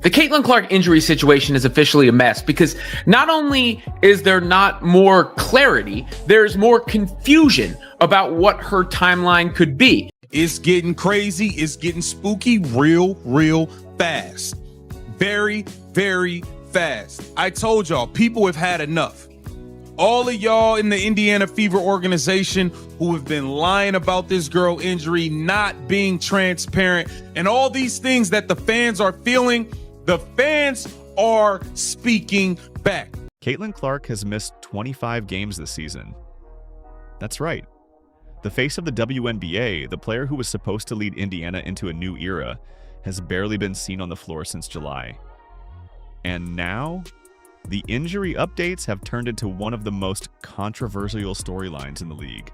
The Caitlin Clark injury situation is officially a mess because not only is there not more clarity, there's more confusion about what her timeline could be. It's getting crazy. It's getting spooky real fast. Very, very fast. I told y'all, people have had enough. All of y'all in the Indiana Fever organization who have been lying about this girl injury, not being transparent, and all these things that the fans are feeling, the fans are speaking back. Caitlin Clark has missed 25 games this season. That's right. The face of the WNBA, the player who was supposed to lead Indiana into a new era, has barely been seen on the floor since July. And now, the injury updates have turned into one of the most controversial storylines in the league.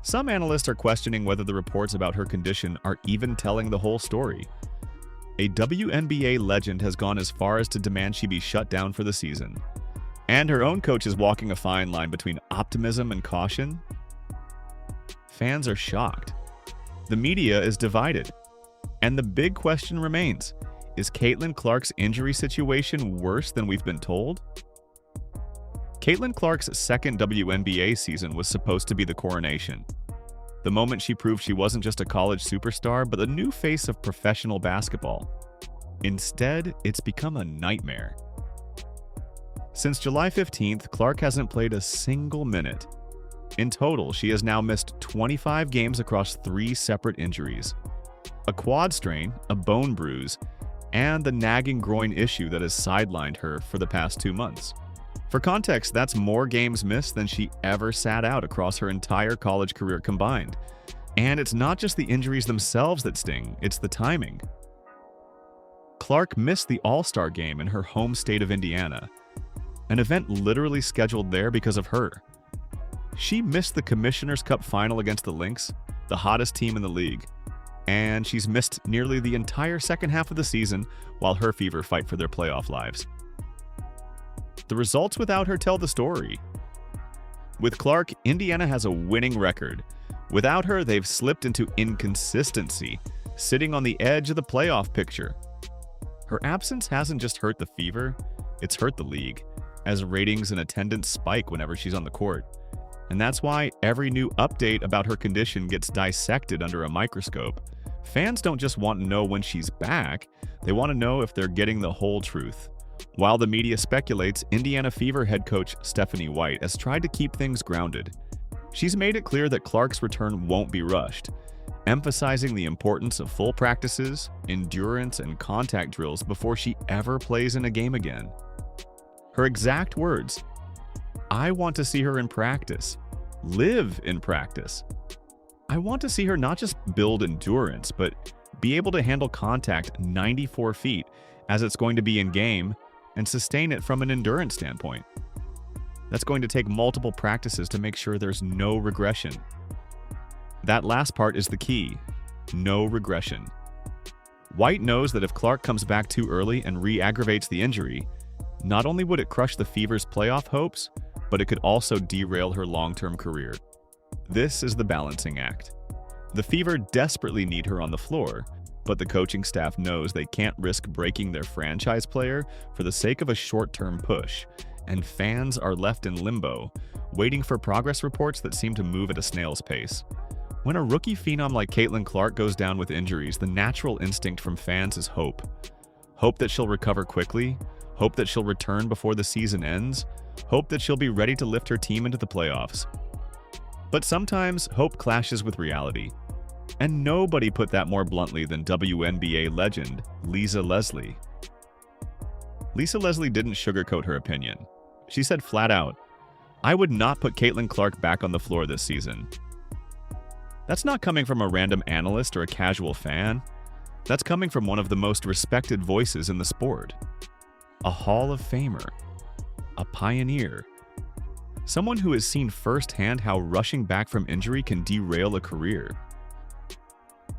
Some analysts are questioning whether the reports about her condition are even telling the whole story. A WNBA legend has gone as far as to demand she be shut down for the season. And her own coach is walking a fine line between optimism and caution. Fans are shocked. The media is divided. And the big question remains, is Caitlin Clark's injury situation worse than we've been told? Caitlin Clark's second WNBA season was supposed to be the coronation. The moment she proved she wasn't just a college superstar, but the new face of professional basketball. Instead, it's become a nightmare. Since July 15th, Clark hasn't played a single minute. In total, she has now missed 25 games across 3 separate injuries: a quad strain, a bone bruise, and the nagging groin issue that has sidelined her for the past 2 months. For context, that's more games missed than she ever sat out across her entire college career combined. And it's not just the injuries themselves that sting, it's the timing. Clark missed the All-Star game in her home state of Indiana, an event literally scheduled there because of her. She missed the Commissioner's Cup final against the Lynx, the hottest team in the league. And she's missed nearly the entire second half of the season while her Fever fight for their playoff lives. The results without her tell the story. With Clark, Indiana has a winning record. Without her, they've slipped into inconsistency, sitting on the edge of the playoff picture. Her absence hasn't just hurt the Fever, it's hurt the league, as ratings and attendance spike whenever she's on the court. And that's why every new update about her condition gets dissected under a microscope. Fans don't just want to know when she's back, they want to know if they're getting the whole truth. While the media speculates, Indiana Fever head coach Stephanie White has tried to keep things grounded. She's made it clear that Clark's return won't be rushed, emphasizing the importance of full practices, endurance, and contact drills before she ever plays in a game again. Her exact words, "I want to see her in practice, live in practice. I want to see her not just build endurance, but be able to handle contact 94 feet as it's going to be in game and sustain it from an endurance standpoint. That's going to take multiple practices to make sure there's no regression." That last part is the key, no regression. White knows that if Clark comes back too early and re-aggravates the injury, not only would it crush the Fever's playoff hopes, but it could also derail her long-term career. This is the balancing act. The Fever desperately need her on the floor, but the coaching staff knows they can't risk breaking their franchise player for the sake of a short-term push, and fans are left in limbo, waiting for progress reports that seem to move at a snail's pace. When a rookie phenom like Caitlin Clark goes down with injuries, the natural instinct from fans is hope. Hope that she'll recover quickly, hope that she'll return before the season ends, hope that she'll be ready to lift her team into the playoffs. But sometimes hope clashes with reality. And nobody put that more bluntly than WNBA legend Lisa Leslie. Lisa Leslie didn't sugarcoat her opinion. She said flat out, "I would not put Caitlin Clark back on the floor this season." That's not coming from a random analyst or a casual fan. That's coming from one of the most respected voices in the sport. A Hall of Famer. A pioneer. Someone who has seen firsthand how rushing back from injury can derail a career.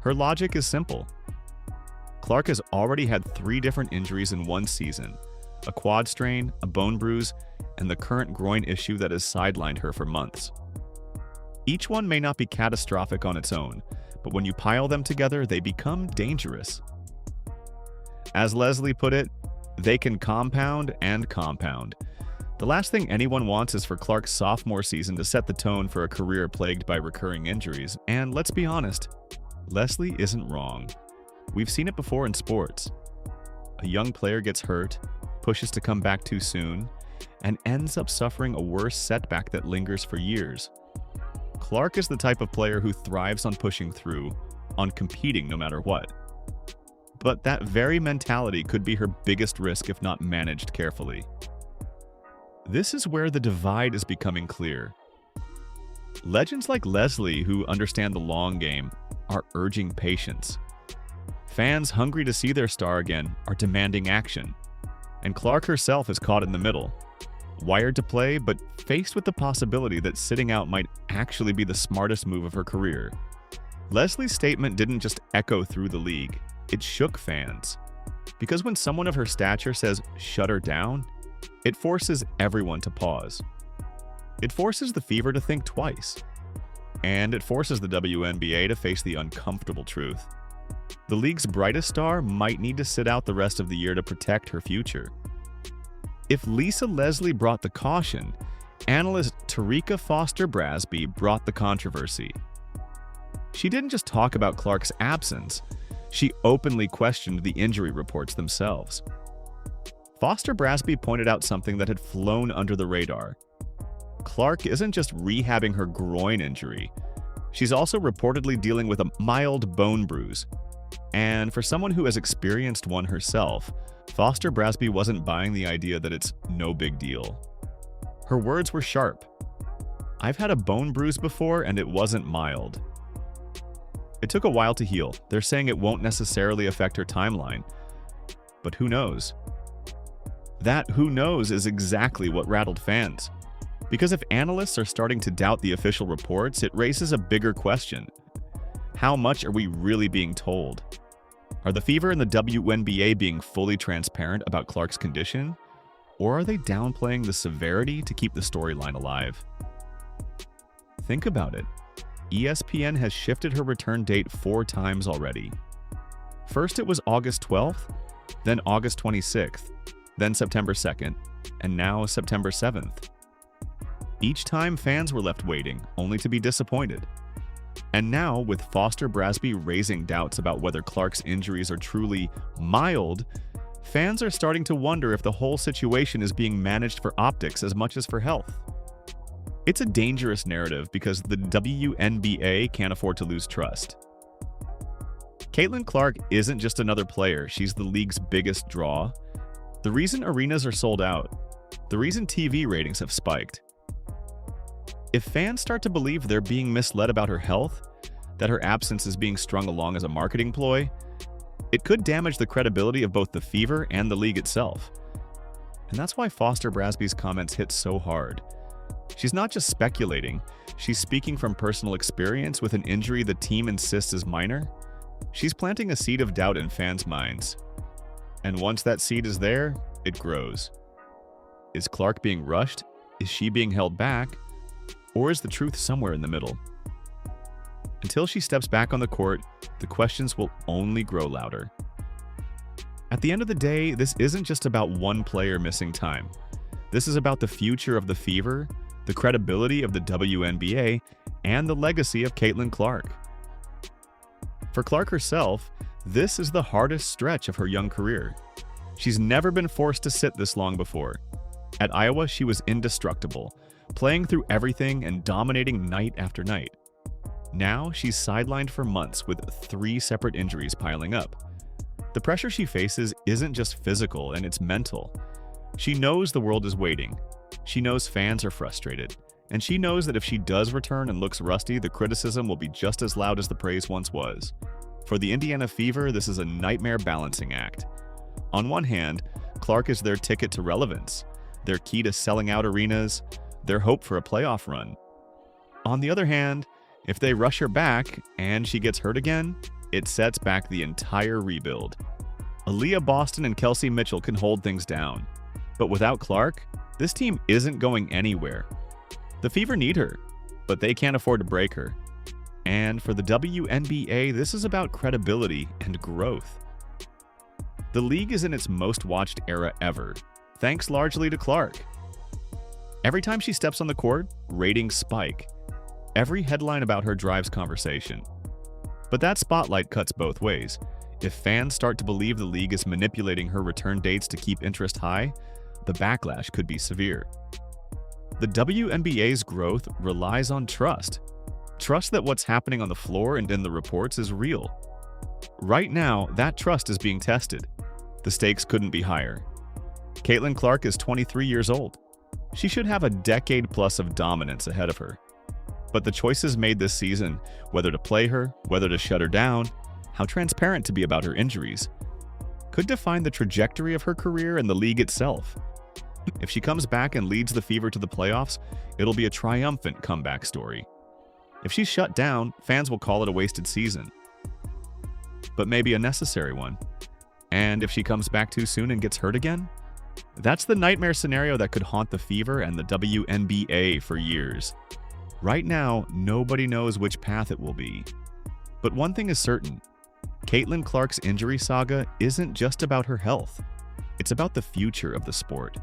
Her logic is simple. Clark has already had 3 different injuries in one season: a quad strain, a bone bruise, and the current groin issue that has sidelined her for months. Each one may not be catastrophic on its own, but when you pile them together, they become dangerous. As Leslie put it, they can compound and compound. The last thing anyone wants is for Clark's sophomore season to set the tone for a career plagued by recurring injuries, and let's be honest, Leslie isn't wrong. We've seen it before in sports. A young player gets hurt, pushes to come back too soon, and ends up suffering a worse setback that lingers for years. Clark is the type of player who thrives on pushing through, on competing no matter what. But that very mentality could be her biggest risk if not managed carefully. This is where the divide is becoming clear. Legends like Leslie, who understand the long game, are urging patience. Fans hungry to see their star again are demanding action. And Clark herself is caught in the middle, wired to play, but faced with the possibility that sitting out might actually be the smartest move of her career. Leslie's statement didn't just echo through the league, it shook fans. Because when someone of her stature says, "shut her down," it forces everyone to pause. It forces the Fever to think twice. And it forces the WNBA to face the uncomfortable truth. The league's brightest star might need to sit out the rest of the year to protect her future. If Lisa Leslie brought the caution, analyst Tarika Foster-Brasby brought the controversy. She didn't just talk about Clark's absence, she openly questioned the injury reports themselves. Foster-Brasby pointed out something that had flown under the radar. Clark isn't just rehabbing her groin injury, she's also reportedly dealing with a mild bone bruise. And for someone who has experienced one herself, Foster-Brasby wasn't buying the idea that it's no big deal. Her words were sharp. "I've had a bone bruise before and it wasn't mild." It took a while to heal. They're saying it won't necessarily affect her timeline. But who knows? That who knows is exactly what rattled fans. Because if analysts are starting to doubt the official reports, it raises a bigger question. How much are we really being told? Are the Fever and the WNBA being fully transparent about Clark's condition? Or are they downplaying the severity to keep the storyline alive? Think about it. ESPN has shifted her return date 4 times already. First it was August 12th, then August 26th, then September 2nd, and now September 7th. Each time fans were left waiting, only to be disappointed. And now, with Foster-Brasby raising doubts about whether Clark's injuries are truly mild, fans are starting to wonder if the whole situation is being managed for optics as much as for health. It's a dangerous narrative because the WNBA can't afford to lose trust. Caitlin Clark isn't just another player, she's the league's biggest draw. The reason arenas are sold out, the reason TV ratings have spiked. If fans start to believe they're being misled about her health, that her absence is being strung along as a marketing ploy, it could damage the credibility of both the Fever and the league itself. And that's why Foster-Brasby's comments hit so hard. She's not just speculating, she's speaking from personal experience with an injury the team insists is minor. She's planting a seed of doubt in fans' minds. And once that seed is there, it grows. Is Clark being rushed? Is she being held back? Or is the truth somewhere in the middle? Until she steps back on the court, the questions will only grow louder. At the end of the day, this isn't just about one player missing time. This is about the future of the Fever, the credibility of the WNBA, and the legacy of Caitlin Clark. For Clark herself, this is the hardest stretch of her young career. She's never been forced to sit this long before. At Iowa, she was indestructible, playing through everything and dominating night after night. Now, she's sidelined for months with 3 separate injuries piling up. The pressure she faces isn't just physical, and it's mental. She knows the world is waiting. She knows fans are frustrated. And she knows that if she does return and looks rusty, the criticism will be just as loud as the praise once was. For the Indiana Fever, this is a nightmare balancing act. On one hand, Clark is their ticket to relevance, their key to selling out arenas, their hope for a playoff run. On the other hand, if they rush her back and she gets hurt again, it sets back the entire rebuild. Aaliyah Boston and Kelsey Mitchell can hold things down. But without Clark, this team isn't going anywhere. The Fever need her, but they can't afford to break her. And for the WNBA, this is about credibility and growth. The league is in its most watched era ever, thanks largely to Clark. Every time she steps on the court, ratings spike. Every headline about her drives conversation. But that spotlight cuts both ways. If fans start to believe the league is manipulating her return dates to keep interest high, the backlash could be severe. The WNBA's growth relies on trust. Trust that what's happening on the floor and in the reports is real. Right now, that trust is being tested. The stakes couldn't be higher. Caitlin Clark is 23 years old. She should have a decade plus of dominance ahead of her. But the choices made this season, whether to play her, whether to shut her down, how transparent to be about her injuries, could define the trajectory of her career and the league itself. If she comes back and leads the Fever to the playoffs, it'll be a triumphant comeback story. If she's shut down, fans will call it a wasted season. But maybe a necessary one. And if she comes back too soon and gets hurt again, that's the nightmare scenario that could haunt the Fever and the WNBA for years. Right now, nobody knows which path it will be. But one thing is certain, Caitlin Clark's injury saga isn't just about her health. It's about the future of the sport.